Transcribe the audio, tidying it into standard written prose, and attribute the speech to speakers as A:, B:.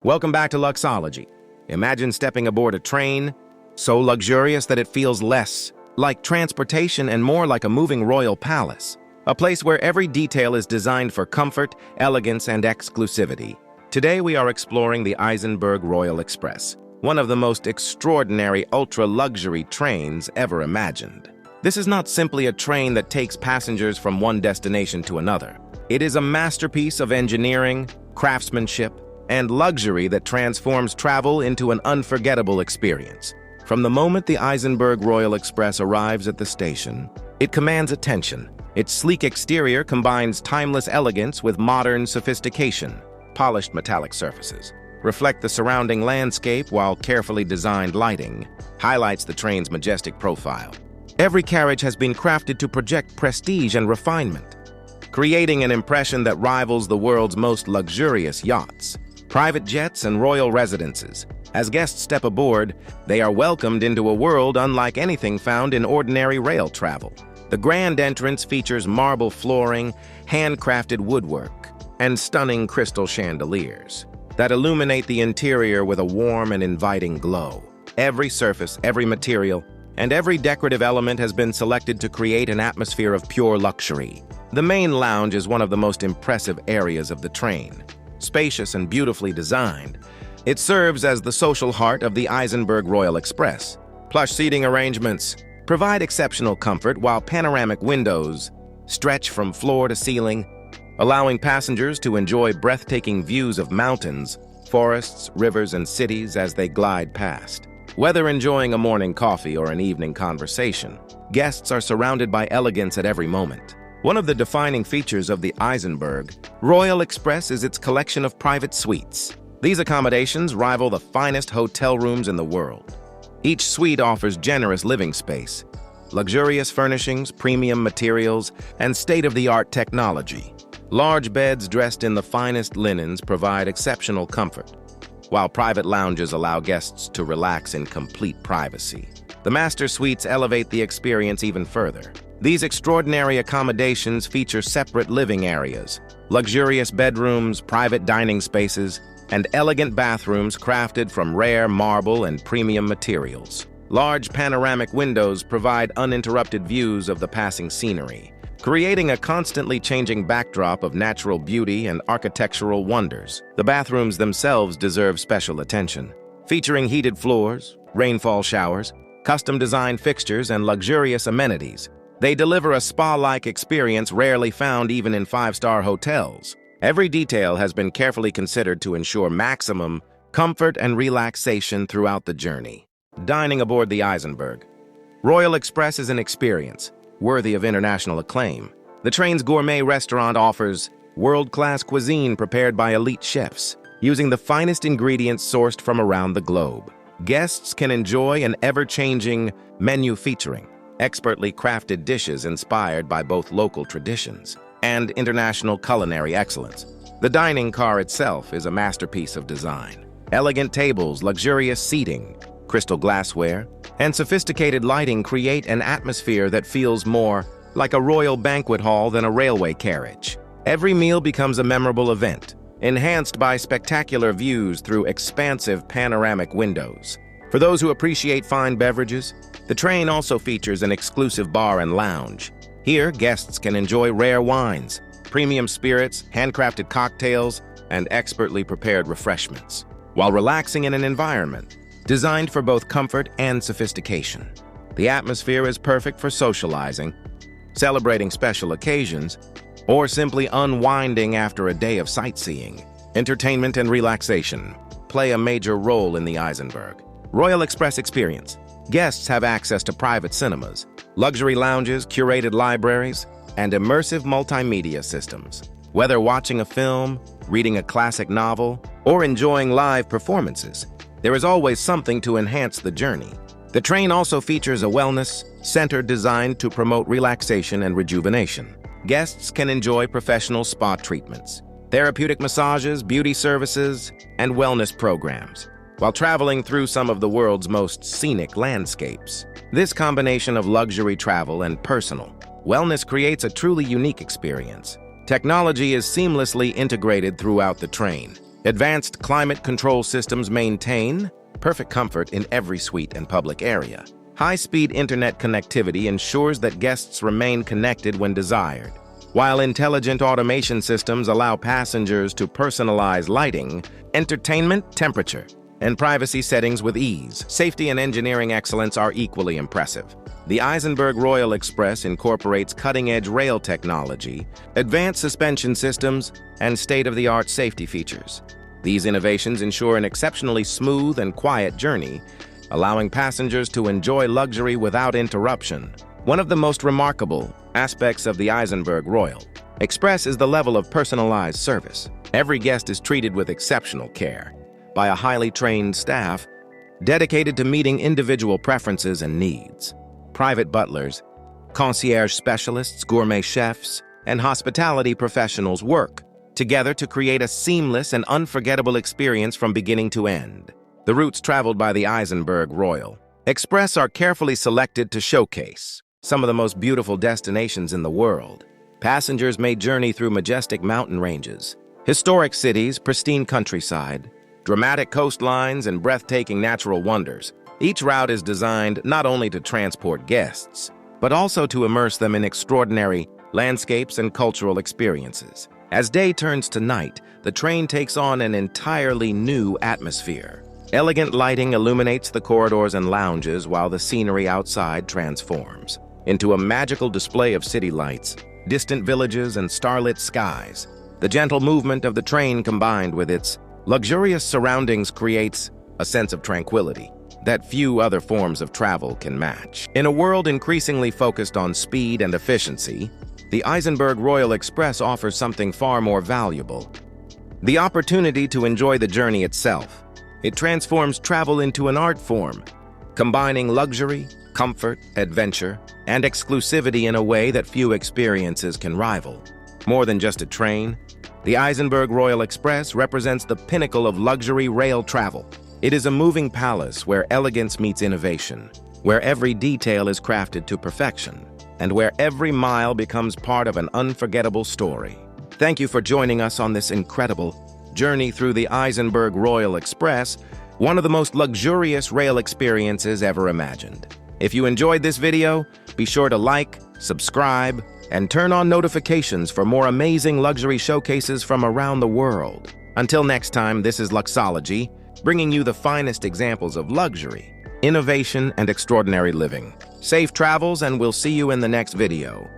A: Welcome back to Luxology. Imagine stepping aboard a train, so luxurious that it feels less like transportation and more like a moving royal palace. A place where every detail is designed for comfort, elegance, and exclusivity. Today we are exploring the Eisenberg Royal Express, one of the most extraordinary ultra-luxury trains ever imagined. This is not simply a train that takes passengers from one destination to another. It is a masterpiece of engineering, craftsmanship, and luxury that transforms travel into an unforgettable experience. From the moment the Eisenberg Royal Express arrives at the station, it commands attention. Its sleek exterior combines timeless elegance with modern sophistication. Polished metallic surfaces reflect the surrounding landscape, while carefully designed lighting highlights the train's majestic profile. Every carriage has been crafted to project prestige and refinement, creating an impression that rivals the world's most luxurious yachts, private jets, and royal residences. As guests step aboard, they are welcomed into a world unlike anything found in ordinary rail travel. The grand entrance features marble flooring, handcrafted woodwork, and stunning crystal chandeliers that illuminate the interior with a warm and inviting glow. Every surface, every material, and every decorative element has been selected to create an atmosphere of pure luxury. The main lounge is one of the most impressive areas of the train. Spacious and beautifully designed, it serves as the social heart of the Eisenberg Royal Express. Plush seating arrangements provide exceptional comfort, while panoramic windows stretch from floor to ceiling, allowing passengers to enjoy breathtaking views of mountains, forests, rivers, and cities as they glide past. Whether enjoying a morning coffee or an evening conversation, guests are surrounded by elegance at every moment. One of the defining features of the Eisenberg Royal Express is its collection of private suites. These accommodations rival the finest hotel rooms in the world. Each suite offers generous living space, luxurious furnishings, premium materials, and state-of-the-art technology. Large beds dressed in the finest linens provide exceptional comfort, while private lounges allow guests to relax in complete privacy. The master suites elevate the experience even further. These extraordinary accommodations feature separate living areas, luxurious bedrooms, private dining spaces, and elegant bathrooms crafted from rare marble and premium materials. Large panoramic windows provide uninterrupted views of the passing scenery, creating a constantly changing backdrop of natural beauty and architectural wonders. The bathrooms themselves deserve special attention. Featuring heated floors, rainfall showers, custom-designed fixtures, and luxurious amenities, they deliver a spa-like experience rarely found even in five-star hotels. Every detail has been carefully considered to ensure maximum comfort and relaxation throughout the journey. Dining aboard the Eisenberg Royal Express is an experience worthy of international acclaim. The train's gourmet restaurant offers world-class cuisine prepared by elite chefs, using the finest ingredients sourced from around the globe. Guests can enjoy an ever-changing menu featuring expertly crafted dishes inspired by both local traditions and international culinary excellence. The dining car itself is a masterpiece of design. Elegant tables, luxurious seating, crystal glassware, and sophisticated lighting create an atmosphere that feels more like a royal banquet hall than a railway carriage. Every meal becomes a memorable event, enhanced by spectacular views through expansive panoramic windows. For those who appreciate fine beverages, the train also features an exclusive bar and lounge. Here, guests can enjoy rare wines, premium spirits, handcrafted cocktails, and expertly prepared refreshments, while relaxing in an environment designed for both comfort and sophistication. The atmosphere is perfect for socializing, celebrating special occasions, or simply unwinding after a day of sightseeing. Entertainment and relaxation play a major role in the Eisenberg Royal Express experience. Guests have access to private cinemas, luxury lounges, curated libraries, and immersive multimedia systems. Whether watching a film, reading a classic novel, or enjoying live performances, there is always something to enhance the journey. The train also features a wellness center designed to promote relaxation and rejuvenation. Guests can enjoy professional spa treatments, therapeutic massages, beauty services, and wellness programs, while traveling through some of the world's most scenic landscapes. This combination of luxury travel and personal wellness creates a truly unique experience. Technology is seamlessly integrated throughout the train, Advanced climate control systems maintain perfect comfort in every suite and public area. High-speed internet connectivity ensures that guests remain connected when desired, while intelligent automation systems allow passengers to personalize lighting, entertainment, temperature, and privacy settings with ease. Safety and engineering excellence are equally impressive. The Eisenberg Royal Express incorporates cutting-edge rail technology, advanced suspension systems, and state-of-the-art safety features. These innovations ensure an exceptionally smooth and quiet journey, allowing passengers to enjoy luxury without interruption. One of the most remarkable aspects of the Eisenberg Royal Express is the level of personalized service. Every guest is treated with exceptional care by a highly trained staff dedicated to meeting individual preferences and needs. Private butlers, concierge specialists, gourmet chefs, and hospitality professionals work together to create a seamless and unforgettable experience from beginning to end. The routes traveled by the Eisenberg Royal Express are carefully selected to showcase some of the most beautiful destinations in the world. Passengers may journey through majestic mountain ranges, historic cities, pristine countryside, dramatic coastlines, and breathtaking natural wonders. Each route is designed not only to transport guests, but also to immerse them in extraordinary landscapes and cultural experiences. As day turns to night, the train takes on an entirely new atmosphere. Elegant lighting illuminates the corridors and lounges while the scenery outside transforms into a magical display of city lights, distant villages, and starlit skies. The gentle movement of the train combined with its luxurious surroundings creates a sense of tranquility that few other forms of travel can match. In a world increasingly focused on speed and efficiency, the Eisenberg Royal Express offers something far more valuable: the opportunity to enjoy the journey itself. It transforms travel into an art form, combining luxury, comfort, adventure, and exclusivity in a way that few experiences can rival. More than just a train, the Eisenberg Royal Express represents the pinnacle of luxury rail travel. It is a moving palace where elegance meets innovation, where every detail is crafted to perfection, and where every mile becomes part of an unforgettable story. Thank you for joining us on this incredible journey through the Eisenberg Royal Express, one of the most luxurious rail experiences ever imagined. If you enjoyed this video, be sure to like, subscribe, and turn on notifications for more amazing luxury showcases from around the world. Until next time, this is Luxology, bringing you the finest examples of luxury, innovation, and extraordinary living. Safe travels, and we'll see you in the next video.